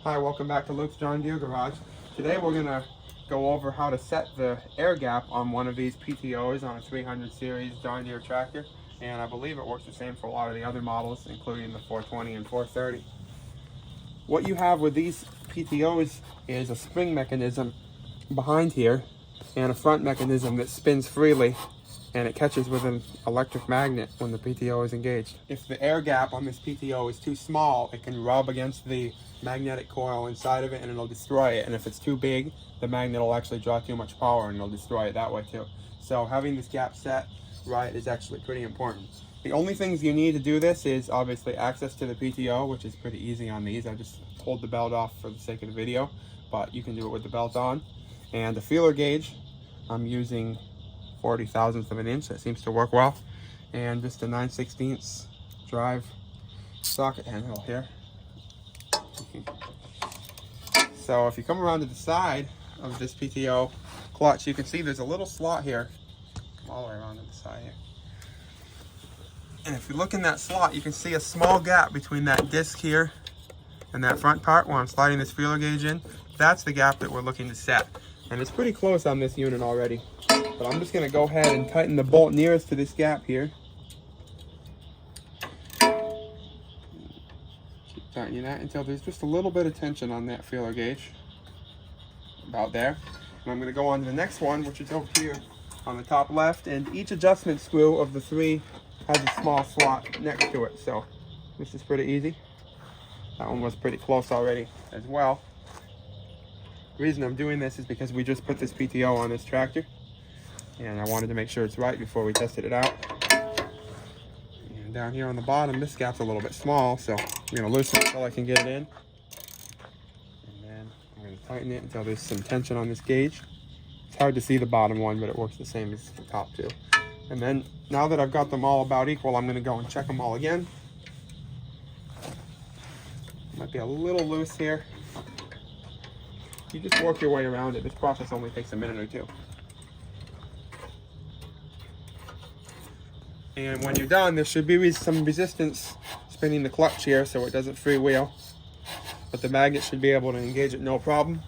Hi, welcome back to Luke's John Deere Garage. Today we're going to go over how to set the air gap on one of these PTOs on a 300 series John Deere tractor, and I believe it works the same for a lot of the other models, including the 420 and 430. What you have with these PTOs is a spring mechanism behind here and a front mechanism that spins freely, and it catches with an electric magnet when the PTO is engaged. If the air gap on this PTO is too small, it can rub against the magnetic coil inside of it and it'll destroy it. And if it's too big, the magnet will actually draw too much power and it'll destroy it that way too. So having this gap set right is actually pretty important. The only things you need to do this is obviously access to the PTO, which is pretty easy on these. I just hold the belt off for the sake of the video, but you can do it with the belt on. And the feeler gauge, I'm using 40 thousandths of an inch. That seems to work well. And just a 9/16 drive socket handle here. So if you come around to the side of this PTO clutch, you can see there's a little slot here. Come all the way around to the side here. And if you look in that slot, you can see a small gap between that disc here and that front part where I'm sliding this feeler gauge in. That's the gap that we're looking to set. And it's pretty close on this unit already. But I'm just going to go ahead and tighten the bolt nearest to this gap here. Keep tightening that until there's just a little bit of tension on that feeler gauge. About there. And I'm going to go on to the next one, which is over here on the top left. And each adjustment screw of the three has a small slot next to it. So this is pretty easy. That one was pretty close already as well. The reason I'm doing this is because we just put this PTO on this tractor. And I wanted to make sure it's right before we tested it out. And down here on the bottom, this gap's a little bit small, so I'm going to loosen it until I can get it in. And then I'm going to tighten it until there's some tension on this gauge. It's hard to see the bottom one, but it works the same as the top two. And then, now that I've got them all about equal, I'm going to go and check them all again. Might be a little loose here. You just work your way around it. This process only takes a minute or two. And when you're done, there should be some resistance spinning the clutch here so it doesn't freewheel. But the magnet should be able to engage it no problem.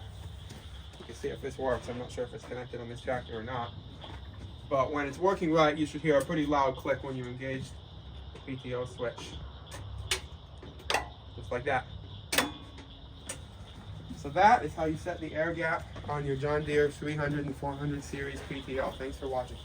You can see if this works. I'm not sure if it's connected on this tractor or not. But when it's working right, you should hear a pretty loud click when you engage the PTO switch. Just like that. So that is how you set the air gap on your John Deere 300 and 400 series PTO. Thanks for watching.